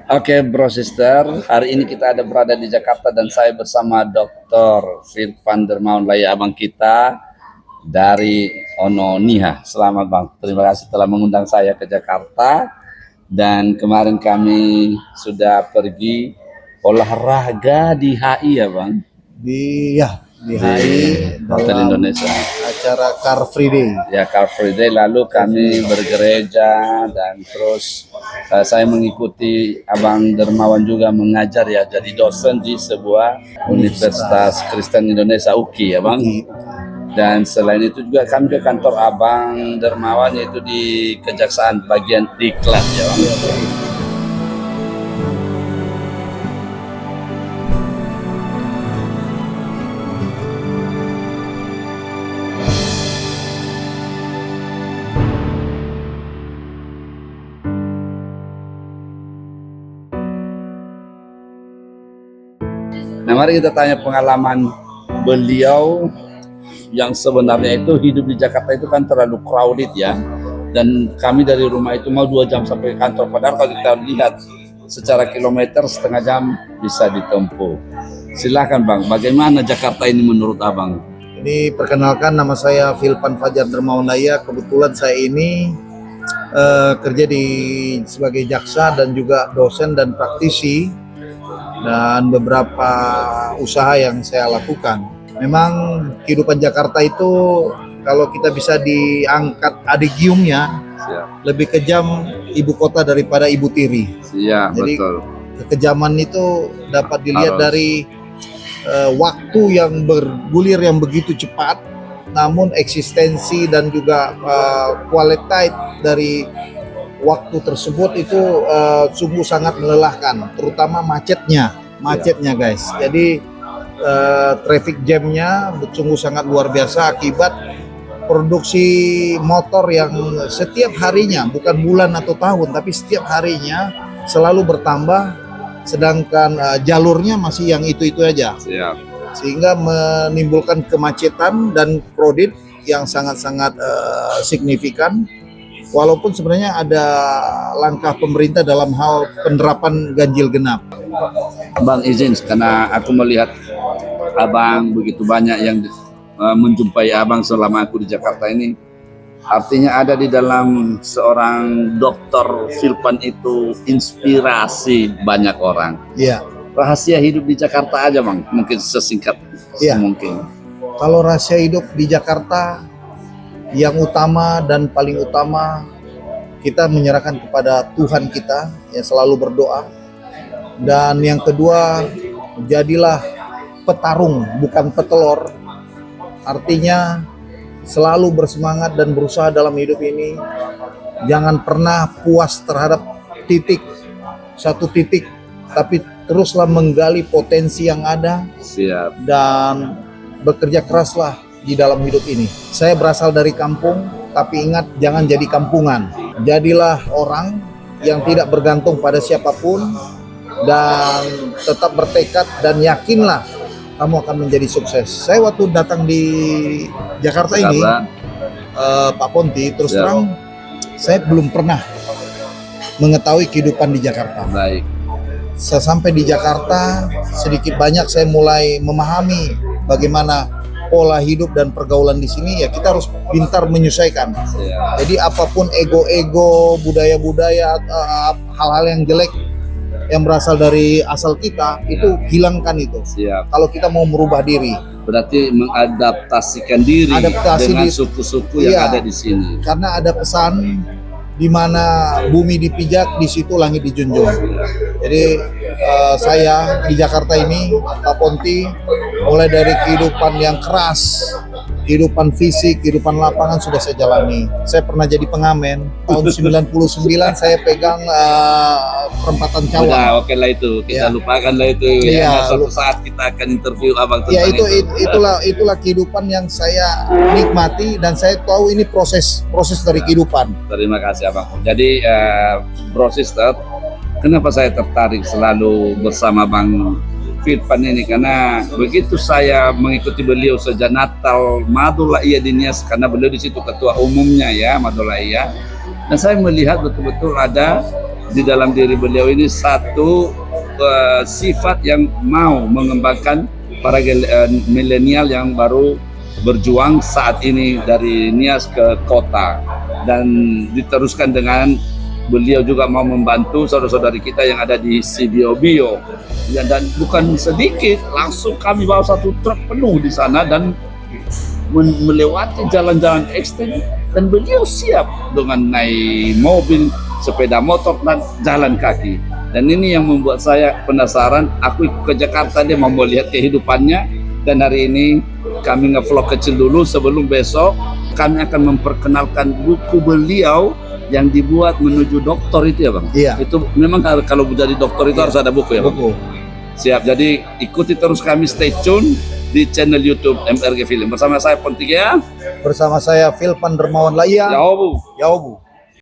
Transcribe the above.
Oke, bro sister, hari ini kita ada berada di Jakarta dan saya bersama Dr. Firpan Dermawan Laya abang kita dari Ononiha. Selamat bang, terima kasih telah mengundang saya ke Jakarta. Dan kemarin kami sudah pergi olahraga di HI ya bang, di di HI Hotel dalam Indonesia. acara Car Free Day. Ya, Car Free Day, lalu kami bergereja dan terus saya mengikuti Abang Dermawan juga mengajar ya, jadi dosen di sebuah Universitas Kristen Indonesia UKI ya Bang. Dan selain itu juga kami ke kantor Abang Dermawan yaitu di Kejaksaan bagian Diklat ya Bang. Nah, mari kita tanya pengalaman beliau yang sebenarnya itu hidup di Jakarta itu kan terlalu crowded ya. Dan kami dari rumah itu mau 2 jam sampai kantor. Padahal kalau kita lihat secara kilometer setengah jam bisa ditempuh. Silahkan Bang, bagaimana Jakarta ini menurut Abang? Ini perkenalkan, nama saya Firpan Fajar Dermawan Laya. Kebetulan saya ini kerja sebagai jaksa dan juga dosen dan praktisi, dan beberapa usaha yang saya lakukan. Memang kehidupan Jakarta itu kalau kita bisa diangkat adigiumnya, lebih kejam ibu kota daripada ibu tiri. Iya, Jadi betul. kekejaman itu dapat dilihat dari waktu yang bergulir yang begitu cepat, namun eksistensi dan juga kualitas dari waktu tersebut itu sungguh sangat melelahkan, terutama macetnya guys. Jadi traffic jamnya sungguh sangat luar biasa akibat produksi motor yang setiap harinya, bukan bulan atau tahun, tapi setiap harinya selalu bertambah, sedangkan jalurnya masih yang itu-itu aja. Sehingga menimbulkan kemacetan dan crowded yang sangat-sangat signifikan. Walaupun sebenarnya ada langkah pemerintah dalam hal penerapan ganjil genap. Bang izin, karena aku melihat Abang begitu banyak yang menjumpai Abang selama aku di Jakarta ini. Artinya ada di dalam seorang Dr. Firpan itu inspirasi banyak orang. Iya. Rahasia hidup di Jakarta aja Bang, mungkin sesingkat mungkin. Kalau rahasia hidup di Jakarta, yang utama dan paling utama, kita menyerahkan kepada Tuhan kita, yang selalu berdoa. Dan yang kedua, jadilah petarung bukan petelor. Artinya selalu bersemangat dan berusaha dalam hidup ini. Jangan pernah puas terhadap satu titik, tapi teruslah menggali potensi yang ada. Dan bekerja keraslah di dalam hidup ini. Saya berasal dari kampung, tapi ingat, jangan jadi kampungan. Jadilah orang yang tidak bergantung pada siapapun dan tetap bertekad dan yakinlah kamu akan menjadi sukses. Saya waktu datang di Jakarta ini, Pak Ponti, terus terang saya belum pernah mengetahui kehidupan di Jakarta. Saya sampai di Jakarta, sedikit banyak saya mulai memahami bagaimana pola hidup dan pergaulan di sini. Ya, kita harus pintar menyesuaikan. Jadi apapun ego-ego, budaya-budaya, hal-hal yang jelek yang berasal dari asal kita, itu hilangkan itu. Kalau kita mau merubah diri. Berarti mengadaptasikan diri dengan suku-suku yang ada di sini. Karena ada pesan, di mana bumi dipijak, di situ langit dijunjung. Jadi saya di Jakarta ini, Pak Ponti, mulai dari kehidupan yang keras, kehidupan fisik, kehidupan lapangan sudah saya jalani. Saya pernah jadi pengamen. Tahun 99 saya pegang perempatan Cawang. Udah, oke lah itu. Kita lupakan lah itu. Suatu saat kita akan interview Abang tentang itulah kehidupan yang saya nikmati, dan saya tahu ini proses dari kehidupan. Terima kasih Abang. Jadi Bro Sister, kenapa saya tertarik selalu bersama Bang Firpan ini, karena begitu saya mengikuti beliau sejak Natal Madulaia di Nias, karena beliau di situ ketua umumnya ya Madulaia, dan saya melihat betul-betul ada di dalam diri beliau ini satu sifat yang mau mengembangkan para milenial yang baru berjuang saat ini dari Nias ke kota, dan diteruskan dengan beliau juga mau membantu saudara-saudari kita yang ada di Sibiobio ya, dan bukan sedikit, langsung kami bawa satu truk penuh di sana dan melewati jalan-jalan ekstrim, dan beliau siap dengan naik mobil, sepeda motor dan jalan kaki. Dan ini yang membuat saya penasaran. Aku ikut ke Jakarta, dia mau lihat kehidupannya, dan hari ini kami nge-vlog kecil dulu sebelum besok kami akan memperkenalkan buku beliau yang dibuat menuju doktor itu ya Bang? Iya. Itu memang kalau menjadi doktor itu harus ada buku ya Bang? Buku. Siap, jadi ikuti terus kami, stay tune di channel YouTube MRG Film. Bersama saya Pontigia. Bersama saya Vilpan Dermawan Laya. Yaobu. Yaobu.